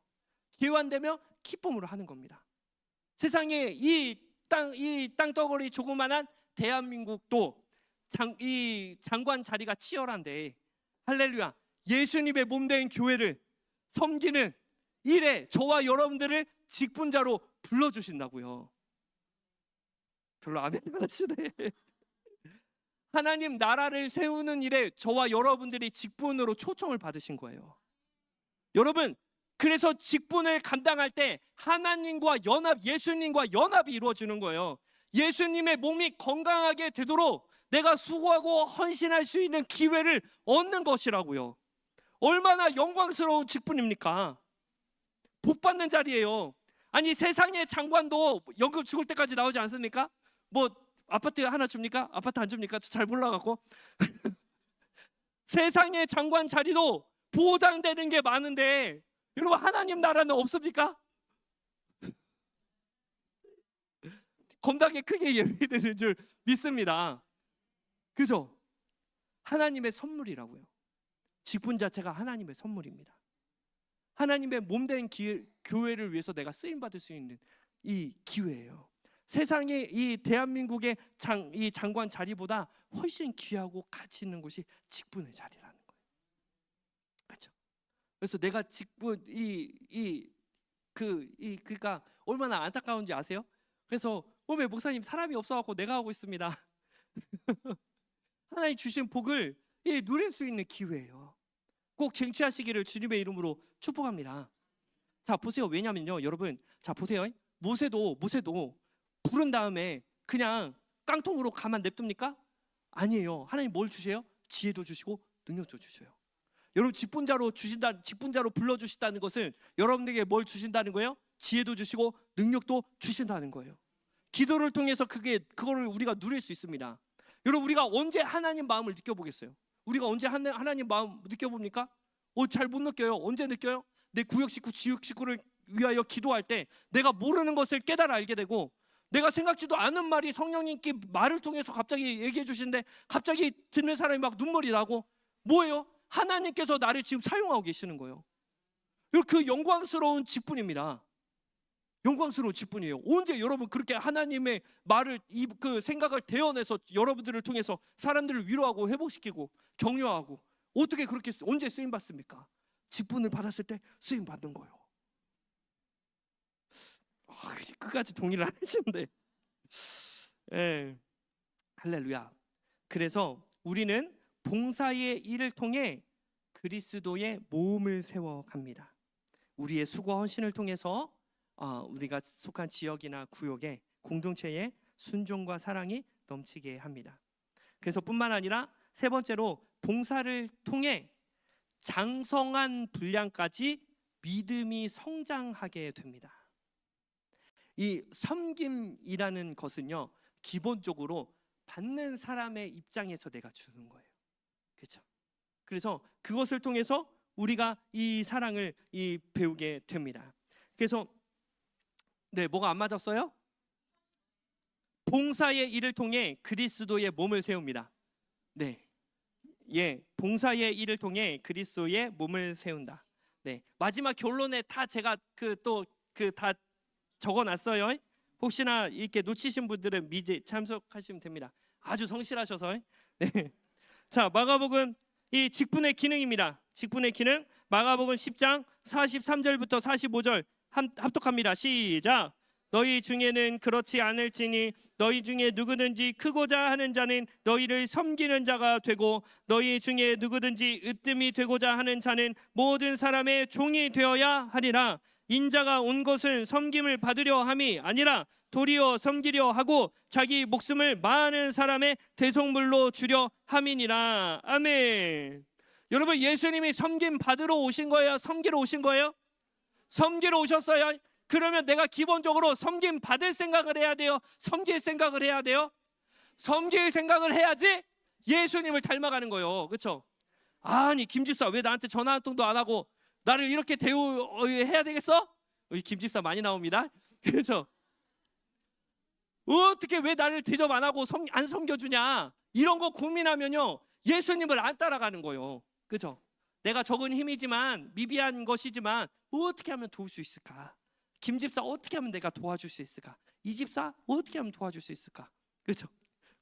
기회만 되면 기쁨으로 하는 겁니다. 세상에 이 땅덩어리 조그만한 대한민국도 이 장관 자리가 치열한데 할렐루야, 예수님의 몸된 교회를 섬기는 일에 저와 여러분들을 직분자로 불러주신다고요. 별로 아멘 안 하시네. 하나님 나라를 세우는 일에 저와 여러분들이 직분으로 초청을 받으신 거예요. 여러분, 그래서 직분을 감당할 때 하나님과 예수님과 연합이 이루어지는 거예요. 예수님의 몸이 건강하게 되도록 내가 수고하고 헌신할 수 있는 기회를 얻는 것이라고요. 얼마나 영광스러운 직분입니까? 복 받는 자리예요. 아니, 세상의 장관도 연금 죽을 때까지 나오지 않습니까? 뭐 아파트 하나 줍니까? 아파트 안 줍니까? 잘 몰라갖고 세상의 장관 자리도 보장되는 게 많은데 여러분, 하나님 나라는 없습니까? 겁나게 크게 예배되는 줄 믿습니다. 그죠? 하나님의 선물이라고요. 직분 자체가 하나님의 선물입니다. 하나님의 몸된 교회를 위해서 내가 쓰임받을 수 있는 이 기회예요. 세상의 이 대한민국의 이 장관 자리보다 훨씬 귀하고 가치 있는 것이 직분의 자리라는 거예요. 그렇죠? 그래서 내가 직분 그러니까 얼마나 안타까운지 아세요? 그래서 오늘 목사님 사람이 없어갖고 내가 하고 있습니다. 하나님 주신 복을 누릴 수 있는 기회예요. 꼭 쟁취하시기를 주님의 이름으로 축복합니다. 자, 보세요. 왜냐면요, 여러분, 자, 보세요. 모세도 부른 다음에 그냥 깡통으로 가만 냅둡니까? 아니에요. 하나님 뭘 주세요? 지혜도 주시고 능력도 주셔요. 여러분, 직분자로 불러주신다는 것은 여러분들에게 뭘 주신다는 거예요? 지혜도 주시고 능력도 주신다는 거예요. 기도를 통해서 그거를 우리가 누릴 수 있습니다. 여러분, 우리가 언제 하나님 마음을 느껴보겠어요? 우리가 언제 하나님 마음 느껴봅니까? 잘 못 느껴요. 언제 느껴요? 내 구역 식구, 지역 식구를 위하여 기도할 때 내가 모르는 것을 깨달아 알게 되고, 내가 생각지도 않은 말이 성령님께 말을 통해서 갑자기 얘기해 주시는데 갑자기 듣는 사람이 막 눈물이 나고, 뭐예요? 하나님께서 나를 지금 사용하고 계시는 거예요. 그 영광스러운 직분입니다. 영광스러운 직분이에요. 언제 여러분 그렇게 하나님의 말을, 그 생각을 대언해서 여러분들을 통해서 사람들을 위로하고 회복시키고 격려하고, 어떻게 그렇게 언제 쓰임 받습니까? 직분을 받았을 때 쓰임 받는 거예요. 끝까지 동의를 안 하시는데, 할렐루야. 그래서 우리는 봉사의 일을 통해 그리스도의 모험을 세워갑니다. 우리의 수고와 헌신을 통해서 우리가 속한 지역이나 구역에, 공동체에 순종과 사랑이 넘치게 합니다. 그래서 뿐만 아니라 세 번째로, 봉사를 통해 장성한 분량까지 믿음이 성장하게 됩니다. 이 섬김이라는 것은요, 기본적으로 받는 사람의 입장에서 내가 주는 거예요. 그렇죠? 그래서 그것을 통해서 우리가 이 사랑을 배우게 됩니다. 그래서 뭐가 안 맞았어요? 봉사의 일을 통해 그리스도의 몸을 세웁니다. 봉사의 일을 통해 그리스도의 몸을 세운다. 마지막 결론에 다 제가 다 적어놨어요. 혹시나 이렇게 놓치신 분들은 미리 참석하시면 됩니다. 아주 성실하셔서. 자, 마가복음 이 직분의 기능입니다. 직분의 기능, 마가복음 10장 43절부터 45절 합독합니다. 시작. 너희 중에는 그렇지 않을지니 너희 중에 누구든지 크고자 하는 자는 너희를 섬기는 자가 되고, 너희 중에 누구든지 으뜸이 되고자 하는 자는 모든 사람의 종이 되어야 하리라. 인자가 온 것은 섬김을 받으려 함이 아니라 도리어 섬기려 하고 자기 목숨을 많은 사람의 대속물로 주려 함이니라. 아멘. 여러분, 예수님이 섬김 받으러 오신 거예요? 섬기러 오신 거예요? 섬기러 오셨어요. 그러면 내가 기본적으로 섬김 받을 생각을 해야 돼요? 섬길 생각을 해야 돼요? 섬길 생각을 해야지 예수님을 닮아가는 거예요. 그렇죠? 아니, 김집사 왜 나한테 전화 한 통도 안 하고 나를 이렇게 대우해야 되겠어? 김집사 많이 나옵니다. 그렇죠? 어떻게 왜 나를 대접 안 하고 안 섬겨주냐, 이런 거 고민하면요, 예수님을 안 따라가는 거예요. 그렇죠? 내가 적은 힘이지만, 미비한 것이지만 어떻게 하면 도울 수 있을까? 김집사 어떻게 하면 내가 도와줄 수 있을까? 이 집사 어떻게 하면 도와줄 수 있을까? 그렇죠?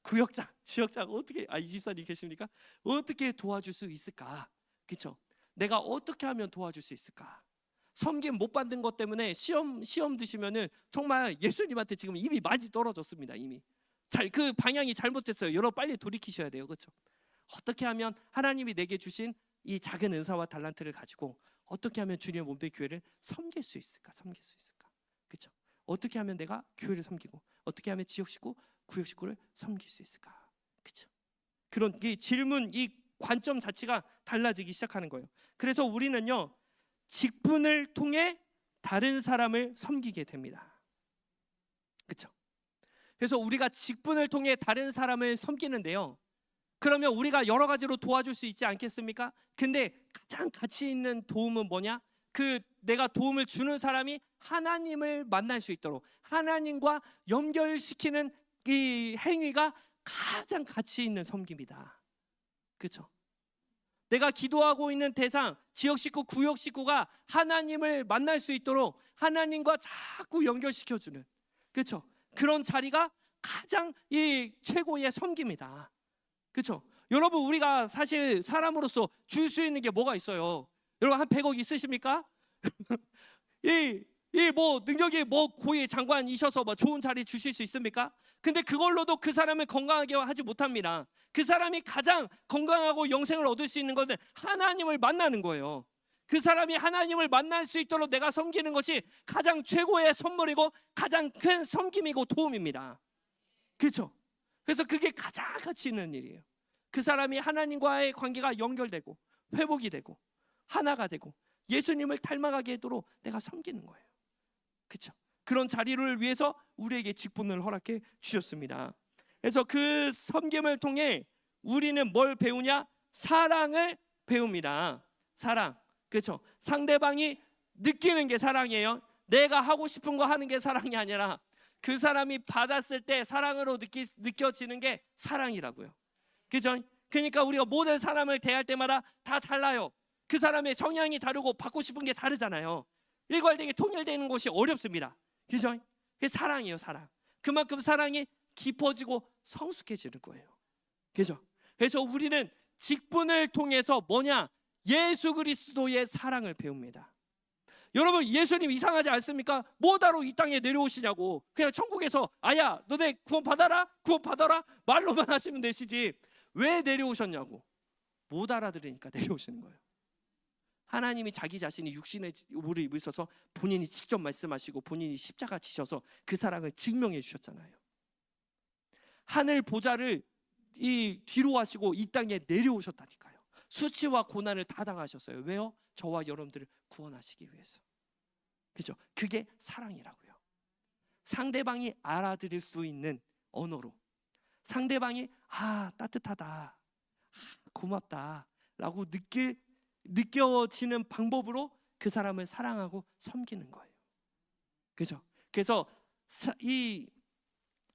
구역장, 지역장 어떻게, 이 집사님 계십니까? 어떻게 도와줄 수 있을까? 그렇죠? 내가 어떻게 하면 도와줄 수 있을까? 섬김 못 받는 것 때문에 시험 드시면은 정말 예수님한테 지금 이미 많이 떨어졌습니다. 이미 그 방향이 잘못됐어요. 여러분 빨리 돌이키셔야 돼요. 그렇죠? 어떻게 하면 하나님이 내게 주신 이 작은 은사와 달란트를 가지고 어떻게 하면 주님의 몸된 교회를 섬길 수 있을까? 그렇죠? 어떻게 하면 내가 교회를 섬기고, 어떻게 하면 지역 식구, 구역 식구를 섬길 수 있을까? 그렇죠? 그런 이 질문, 이 관점 자체가 달라지기 시작하는 거예요. 그래서 우리는요, 직분을 통해 다른 사람을 섬기게 됩니다. 그렇죠? 그래서 우리가 직분을 통해 다른 사람을 섬기는데요, 그러면 우리가 여러 가지로 도와줄 수 있지 않겠습니까? 근데 가장 가치 있는 도움은 뭐냐? 내가 도움을 주는 사람이 하나님을 만날 수 있도록 하나님과 연결시키는 이 행위가 가장 가치 있는 섬김이다. 그렇죠? 내가 기도하고 있는 대상, 지역 식구, 구역 식구가 하나님을 만날 수 있도록 하나님과 자꾸 연결시켜주는, 그렇죠? 그런 자리가 가장 이 최고의 섬김이다. 그렇죠? 여러분, 우리가 사실 사람으로서 줄 수 있는 게 뭐가 있어요? 여러분 한 100억 있으십니까? 이 뭐 능력이 뭐 고위 장관이셔서 뭐 좋은 자리 주실 수 있습니까? 근데 그걸로도 그 사람을 건강하게 하지 못합니다. 그 사람이 가장 건강하고 영생을 얻을 수 있는 것은 하나님을 만나는 거예요. 그 사람이 하나님을 만날 수 있도록 내가 섬기는 것이 가장 최고의 선물이고 가장 큰 섬김이고 도움입니다. 그렇죠? 그래서 그게 가장 가치 있는 일이에요. 그 사람이 하나님과의 관계가 연결되고 회복이 되고 하나가 되고 예수님을 닮아가게 하도록 내가 섬기는 거예요. 그렇죠? 그런 자리를 위해서 우리에게 직분을 허락해 주셨습니다. 그래서 그 섬김을 통해 우리는 뭘 배우냐? 사랑을 배웁니다. 사랑. 그렇죠? 상대방이 느끼는 게 사랑이에요. 내가 하고 싶은 거 하는 게 사랑이 아니라 그 사람이 받았을 때 사랑으로 느껴지는 게 사랑이라고요. 그죠? 그러니까 우리가 모든 사람을 대할 때마다 다 달라요. 그 사람의 성향이 다르고 받고 싶은 게 다르잖아요. 일괄되게 통일되는 것이 어렵습니다. 그죠? 그게 사랑이에요, 사랑. 그만큼 사랑이 깊어지고 성숙해지는 거예요. 그죠? 그래서 우리는 직분을 통해서 뭐냐? 예수 그리스도의 사랑을 배웁니다. 여러분, 예수님 이상하지 않습니까? 뭐하러 이 땅에 내려오시냐고. 그냥 천국에서 아야 너네 구원 받아라 구원 받아라 말로만 하시면 되시지 왜 내려오셨냐고. 못 알아들으니까 내려오시는 거예요. 하나님이 자기 자신이 육신의 옷을 입으셔서 본인이 직접 말씀하시고 본인이 십자가 지셔서 그 사랑을 증명해 주셨잖아요. 하늘 보좌를 이 뒤로 하시고 이 땅에 내려오셨다니까요. 수치와 고난을 다 당하셨어요. 왜요? 저와 여러분들을 구원하시기 위해서. 그죠? 그게 사랑이라고요. 상대방이 알아들을 수 있는 언어로, 상대방이 따뜻하다, 고맙다 라고 느껴지는 방법으로 그 사람을 사랑하고 섬기는 거예요. 그죠? 그래서 이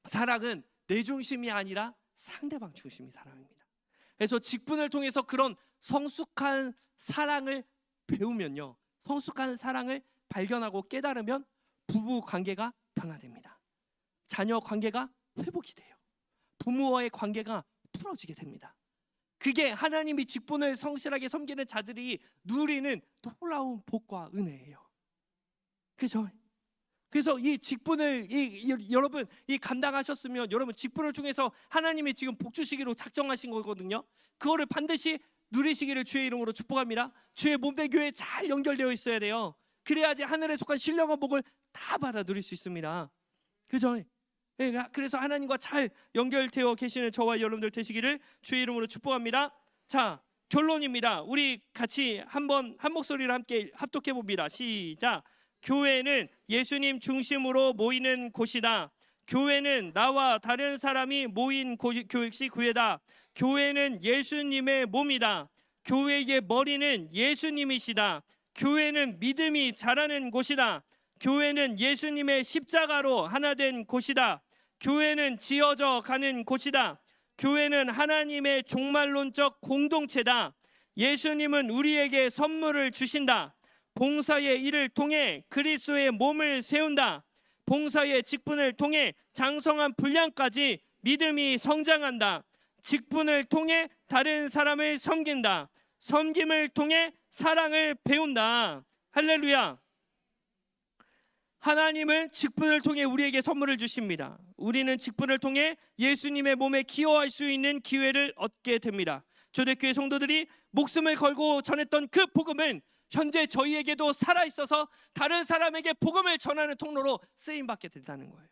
사랑은 내 중심이 아니라 상대방 중심이 사랑입니다. 그래서 직분을 통해서 그런 성숙한 사랑을 배우면요, 성숙한 사랑을 발견하고 깨달으면 부부 관계가 변화됩니다. 자녀 관계가 회복이 돼요. 부모와의 관계가 풀어지게 됩니다. 그게 하나님이 직분을 성실하게 섬기는 자들이 누리는 놀라운 복과 은혜예요. 그죠? 그래서 이 직분을 여러분 감당하셨으면 여러분 직분을 통해서 하나님이 지금 복 주시기로 작정하신 거거든요. 그거를 반드시 누리시기를 주의 이름으로 축복합니다. 주의 몸된 교회에 잘 연결되어 있어야 돼요. 그래야지 하늘에 속한 신령한 복을 다 받아 누릴 수 있습니다. 그죠? 그래서 하나님과 잘 연결되어 계시는 저와 여러분들 되시기를 주의 이름으로 축복합니다. 자, 결론입니다. 우리 같이 한 목소리로 함께 합독해 봅니다. 시작. 교회는 예수님 중심으로 모이는 곳이다. 교회는 나와 다른 사람이 모인 교육시 교회다. 교회는 예수님의 몸이다. 교회의 머리는 예수님이시다. 교회는 믿음이 자라는 곳이다. 교회는 예수님의 십자가로 하나 된 곳이다. 교회는 지어져 가는 곳이다. 교회는 하나님의 종말론적 공동체다. 예수님은 우리에게 선물을 주신다. 봉사의 일을 통해 그리스도의 몸을 세운다. 봉사의 직분을 통해 장성한 분량까지 믿음이 성장한다. 직분을 통해 다른 사람을 섬긴다. 섬김을 통해 사랑을 배운다. 할렐루야. 하나님은 직분을 통해 우리에게 선물을 주십니다. 우리는 직분을 통해 예수님의 몸에 기여할 수 있는 기회를 얻게 됩니다. 초대교회 성도들이 목숨을 걸고 전했던 그 복음은 현재 저희에게도 살아있어서 다른 사람에게 복음을 전하는 통로로 쓰임받게 된다는 거예요.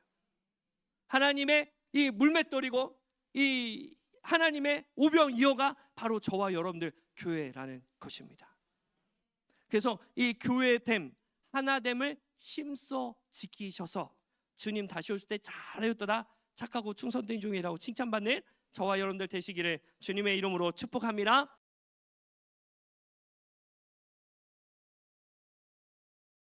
하나님의 이 물맷돌이고 이 하나님의 오병이어가 바로 저와 여러분들 교회라는 것입니다. 그래서 이 교회됨, 하나됨을 힘써 지키셔서 주님 다시 오실 때 잘하였도다 착하고 충성된 종이라고 칭찬받는 저와 여러분들 되시기를 주님의 이름으로 축복합니다.